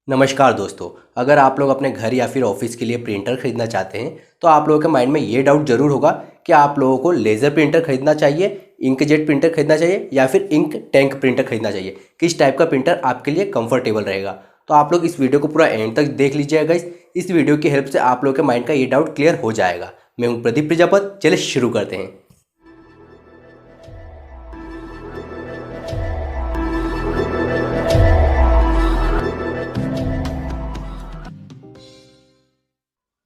नमस्कार दोस्तों। अगर आप लोग अपने घर या फिर ऑफिस के लिए प्रिंटर खरीदना चाहते हैं तो आप लोगों के माइंड में ये डाउट जरूर होगा कि आप लोगों को लेज़र प्रिंटर खरीदना चाहिए, इंकजेट प्रिंटर खरीदना चाहिए या फिर इंक टैंक प्रिंटर खरीदना चाहिए। किस टाइप का प्रिंटर आपके लिए कंफर्टेबल रहेगा। तो आप लोग इस वीडियो को पूरा एंड तक देख लीजिएगा गाइस। इस वीडियो की हेल्प से आप लोगों के माइंड का ये डाउट क्लियर हो जाएगा। मैं हूँ प्रदीप प्रजापत। चलिए शुरू करते हैं।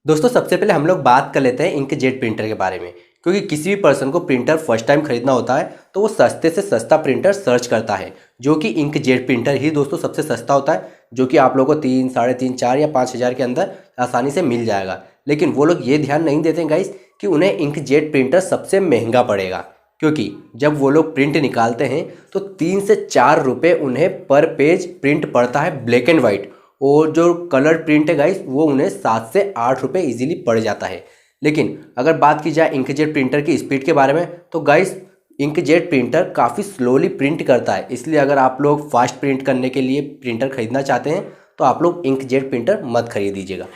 दोस्तों सबसे पहले हम लोग बात कर लेते हैं इंकजेट प्रिंटर के बारे में, क्योंकि किसी भी पर्सन को प्रिंटर फर्स्ट टाइम खरीदना होता है तो वो सस्ते से सस्ता प्रिंटर सर्च करता है, जो कि इंकजेट प्रिंटर ही दोस्तों सबसे सस्ता होता है, जो कि आप लोगों को 3, 3.5, 4 या 5 हज़ार के अंदर आसानी से मिल जाएगा। लेकिन वो लोग ये ध्यान नहीं देते गाइस कि उन्हें इंकजेट प्रिंटर सबसे महंगा पड़ेगा, क्योंकि जब वो लोग प्रिंट निकालते हैं तो 3 से 4 रुपये उन्हें पर पेज प्रिंट पड़ता है ब्लैक एंड वाइट, और जो कलर प्रिंट है गाइस वो उन्हें 7 से 8 रुपये ईजिली पड़ जाता है। लेकिन अगर बात की जाए इंकजेट प्रिंटर की स्पीड के बारे में तो गाइस इंकजेट प्रिंटर काफ़ी स्लोली प्रिंट करता है, इसलिए अगर आप लोग फास्ट प्रिंट करने के लिए प्रिंटर खरीदना चाहते हैं तो आप लोग इंकजेट प्रिंटर मत खरीद दीजिएगा।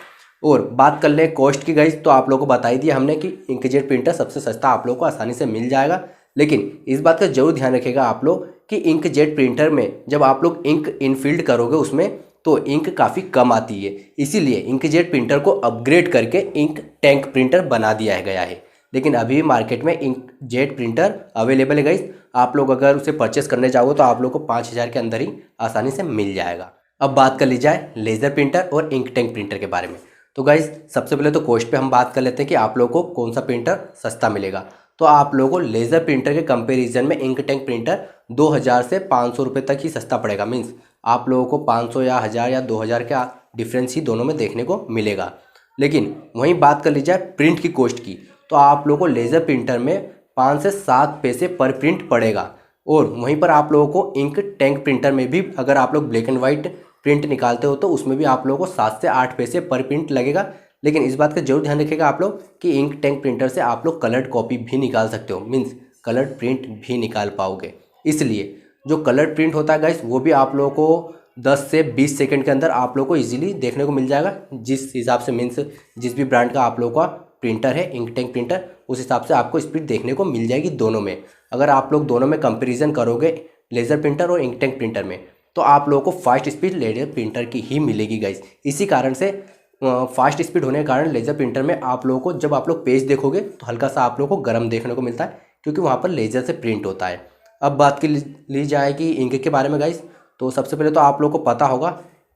और बात कर लें कॉस्ट की गाइस, तो आप लोगों को बता ही दिया हमने कि इंकजेट प्रिंटर सबसे सस्ता आप लोगों को आसानी से मिल जाएगा। लेकिन इस बात का जरूर ध्यान रखिएगा आप लोग कि इंकजेट प्रिंटर में जब आप लोग इंक इनफिल्ड करोगे उसमें तो इंक काफ़ी कम आती है, इसीलिए इंकजेट प्रिंटर को अपग्रेड करके इंक टैंक प्रिंटर बना दिया गया है। लेकिन अभी भी मार्केट में इंकजेट प्रिंटर अवेलेबल है गाइस। आप लोग अगर उसे परचेस करने जाओगे तो आप लोग को 5 हज़ार के अंदर ही आसानी से मिल जाएगा। अब बात कर ली जाए लेज़र प्रिंटर और इंक टैंक प्रिंटर के बारे में। तो गाइस सबसे पहले तो कॉस्ट पे हम बात कर लेते हैं कि आप लोगों को कौन सा प्रिंटर सस्ता मिलेगा। तो आप लोगों को लेज़र प्रिंटर के कंपैरिजन में इंक टैंक प्रिंटर 2000 से 500 रुपये तक ही सस्ता पड़ेगा। मीन्स आप लोगों को 500 या 1000 या 2000 का डिफरेंस ही दोनों में देखने को मिलेगा। लेकिन वहीं बात कर ली जाए प्रिंट की कॉस्ट की, तो आप लोगों को लेज़र प्रिंटर में 5 से 7 पैसे पर प्रिंट पड़ेगा। और वहीं पर आप लोगों को इंक टैंक प्रिंटर में भी अगर आप लोग ब्लैक एंड वाइट प्रिंट निकालते हो तो उसमें भी आप लोगों को 7 से 8 पैसे पर प्रिंट लगेगा। लेकिन इस बात का जरूर ध्यान रखिएगा आप लोग कि इंक टैंक प्रिंटर से आप लोग कलर्ड कॉपी भी निकाल सकते हो, मीन्स कलर्ड प्रिंट भी निकाल पाओगे। इसलिए जो कलर्ड प्रिंट होता है गाइस वो भी आप लोगों को 10 से 20 सेकंड के अंदर आप लोगों को इजीली देखने को मिल जाएगा। जिस हिसाब से मीन्स जिस भी ब्रांड का आप लोगों का प्रिंटर है इंक टैंक प्रिंटर, उस हिसाब से आपको स्पीड देखने को मिल जाएगी दोनों में। अगर आप लोग दोनों में कंपेरिजन करोगे लेज़र प्रिंटर और इंक टैंक प्रिंटर में तो आप लोगों को फास्ट स्पीड लेज़र प्रिंटर की ही मिलेगी गाइस। इसी कारण से फास्ट स्पीड होने के कारण लेज़र प्रिंटर में आप लोगों को जब आप लोग पेज देखोगे तो हल्का सा आप लोगों को गर्म देखने को मिलता है, क्योंकि वहाँ पर लेज़र से प्रिंट होता है। अब बात की ली जाए कि इंक के बारे में गाइस, तो सबसे पहले तो आप लोगों को पता होगा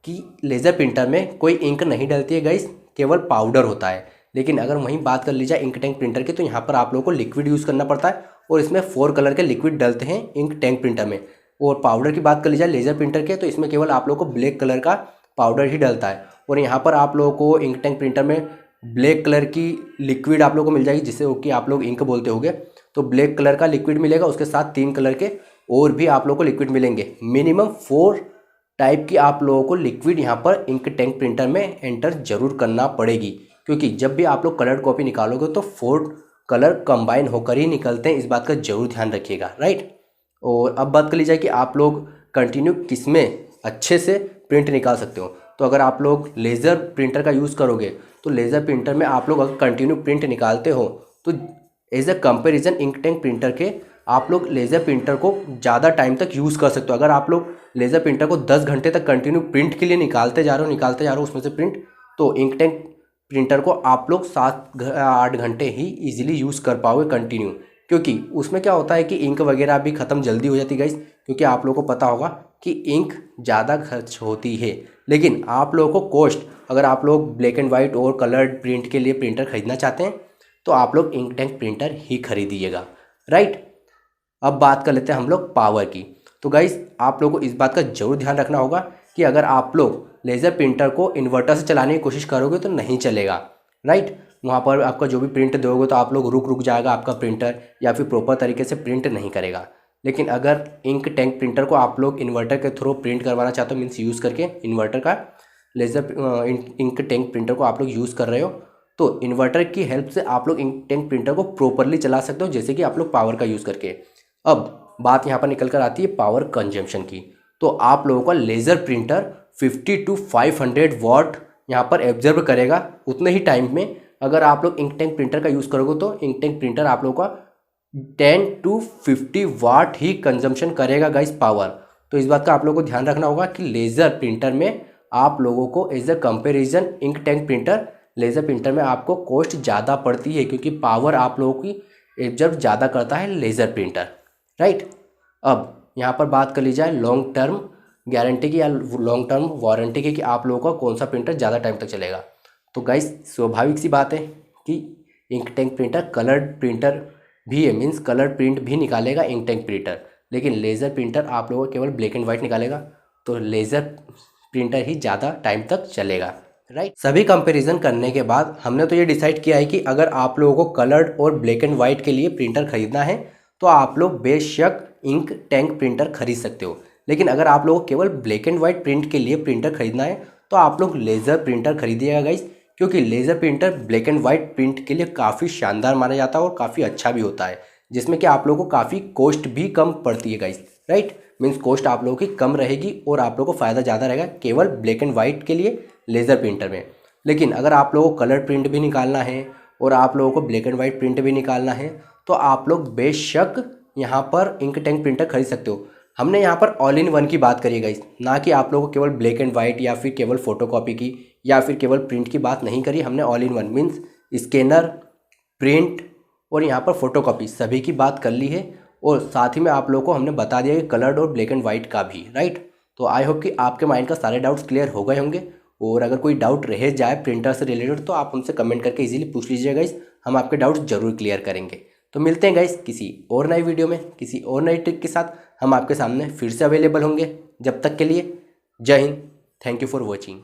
कि लेज़र प्रिंटर में कोई इंक नहीं डलती है गाइस, केवल पाउडर होता है। लेकिन अगर वहीं बात कर ली जाए इंक टैंक प्रिंटर की, तो यहाँ पर आप लोगों को लिक्विड यूज़ करना पड़ता है और इसमें 4 कलर के लिक्विड डलते हैं इंक टैंक प्रिंटर में। और पाउडर की बात कर ली जाए लेज़र प्रिंटर के, तो इसमें केवल आप लोगों को ब्लैक कलर का पाउडर ही डलता है। और यहाँ पर आप लोगों को इंक टैंक प्रिंटर में ब्लैक कलर की लिक्विड आप लोगों को मिल जाएगी, जिससे कि आप लोग इंक बोलते होंगे। तो ब्लैक कलर का लिक्विड मिलेगा, उसके साथ 3 कलर के और भी आप लोगों को लिक्विड मिलेंगे। मिनिमम 4 टाइप की आप लोगों को लिक्विड यहाँ पर इंक टैंक प्रिंटर में एंटर जरूर करना पड़ेगी, क्योंकि जब भी आप लोग कलर कॉपी निकालोगे तो 4 कलर कंबाइन होकर ही निकलते हैं। इस बात का जरूर ध्यान रखिएगा, राइट। और अब बात कर ली जाए कि आप लोग कंटिन्यू किस में अच्छे से प्रिंट निकाल सकते हो। तो अगर आप लोग लेज़र प्रिंटर का यूज़ करोगे तो लेज़र प्रिंटर में आप लोग अगर कंटिन्यू प्रिंट निकालते हो तो as a comparison ink tank printer के आप लोग लेज़र प्रिंटर को ज़्यादा टाइम तक यूज़ कर सकते हो। अगर आप लोग लेज़र प्रिंटर को 10 घंटे तक कंटिन्यू प्रिंट के लिए निकालते जा रहे हो उसमें से प्रिंट, तो इंक टैंक प्रिंटर को आप लोग 7-8 घंटे ही ईजिली यूज़ कर पाओगे कंटिन्यू। क्योंकि उसमें क्या होता है कि इंक वगैरह भी ख़त्म जल्दी हो जाती है गाइस, क्योंकि आप लोगों को पता होगा कि इंक ज़्यादा खर्च होती है। लेकिन आप लोगों को कॉस्ट, अगर आप लोग ब्लैक एंड वाइट और कलर्ड प्रिंट के लिए प्रिंटर खरीदना चाहते हैं तो आप लोग इंक टैंक प्रिंटर ही खरीदिएगा, राइट। अब बात कर लेते हैं हम लोग पावर की। तो गाइस आप लोगों को इस बात का जरूर ध्यान रखना होगा कि अगर आप लोग लेज़र प्रिंटर को इन्वर्टर से चलाने की कोशिश करोगे तो नहीं चलेगा, राइट। वहाँ पर आपका जो भी प्रिंट दोगे तो आप लोग रुक जाएगा आपका प्रिंटर, या फिर प्रॉपर तरीके से प्रिंट नहीं करेगा। लेकिन अगर इंक टैंक प्रिंटर को आप लोग इन्वर्टर के थ्रू प्रिंट करवाना चाहते हो, मीन्स यूज़ करके इन्वर्टर का लेज़र इंक टैंक प्रिंटर को आप लोग यूज़ कर रहे हो, तो इन्वर्टर की हेल्प से आप लोग इंक टैंक प्रिंटर को प्रॉपरली चला सकते हो, जैसे कि आप लोग पावर का यूज़ करके। अब बात यहाँ पर निकल कर आती है पावर कंजम्पशन की। तो आप लोगों का लेज़र प्रिंटर 50 to 500 वॉट यहाँ पर एब्जर्व करेगा उतने ही टाइम में। अगर आप लोग इंक टैंक प्रिंटर का यूज़ करोगे तो इंक टैंक प्रिंटर आप लोगों का 10 to 50 वाट ही कंजम्पशन करेगा गाइस पावर। तो इस बात का आप लोगों को ध्यान रखना होगा कि लेज़र प्रिंटर में आप लोगों को as a comparison ink tank printer, laser printer में आपको कॉस्ट ज़्यादा पड़ती है क्योंकि पावर आप लोगों की एब्जर्व ज़्यादा करता है लेज़र प्रिंटर, राइट। अब यहाँ पर बात कर ली जाए लॉन्ग टर्म गारंटी की या लॉन्ग टर्म वारंटी की कि आप लोगों का कौन सा प्रिंटर ज़्यादा टाइम तक चलेगा। तो गाइस स्वाभाविक सी बात है कि ink tank printer coloured printer भी है, मीन्स कलर प्रिंट भी निकालेगा इंक टैंक प्रिंटर, लेकिन लेज़र प्रिंटर आप लोगों को केवल ब्लैक एंड वाइट निकालेगा। तो लेज़र प्रिंटर ही ज़्यादा टाइम तक चलेगा, राइट। सभी कंपैरिजन करने के बाद हमने तो ये डिसाइड किया है कि अगर आप लोगों को कलर्ड और ब्लैक एंड वाइट के लिए प्रिंटर खरीदना है तो आप लोग बेशक इंक टैंक प्रिंटर खरीद सकते हो, लेकिन अगर आप लोगों को केवल ब्लैक एंड वाइट प्रिंट के लिए प्रिंटर खरीदना है तो आप लोग लेज़र प्रिंटर खरीदिएगा गाइस, क्योंकि laser printer black and white print के लिए काफ़ी शानदार माना जाता है और काफ़ी अच्छा भी होता है, जिसमें कि आप लोगों को काफ़ी कॉस्ट भी कम पड़ती है गाइस, राइट। मीन्स कॉस्ट आप लोगों की कम रहेगी और आप लोगों को फ़ायदा ज़्यादा रहेगा केवल ब्लैक एंड वाइट के लिए लेज़र प्रिंटर में। लेकिन अगर आप लोगों को कलर प्रिंट भी निकालना है और आप लोगों को ब्लैक एंड वाइट प्रिंट भी निकालना है तो आप लोग बेशक यहाँ पर इंक टैंक प्रिंटर खरीद सकते हो। हमने यहाँ पर ऑल इन वन की बात करी गाइस, ना कि आप लोगों को केवल ब्लैक एंड वाइट या फिर केवल फोटोकॉपी की या फिर केवल प्रिंट की बात नहीं करी। हमने all in one means scanner, print और यहाँ पर फोटोकॉपी सभी की बात कर ली है, और साथ ही में आप लोगों को हमने बता दिया कि कलर्ड और ब्लैक एंड वाइट का भी, राइट। तो आई होप कि आपके माइंड का सारे डाउट्स क्लियर हो गए होंगे, और अगर कोई डाउट रह जाए प्रिंटर से रिलेटेड तो आप हमसे कमेंट करके इजीली पूछ लीजिएगा गाइस, हम आपके डाउट्स जरूर क्लियर करेंगे। तो मिलते हैं गाइस किसी और नई वीडियो में किसी और नई ट्रिक के साथ, हम आपके सामने फिर से अवेलेबल होंगे। जब तक के लिए जय Hind, thank you for watching.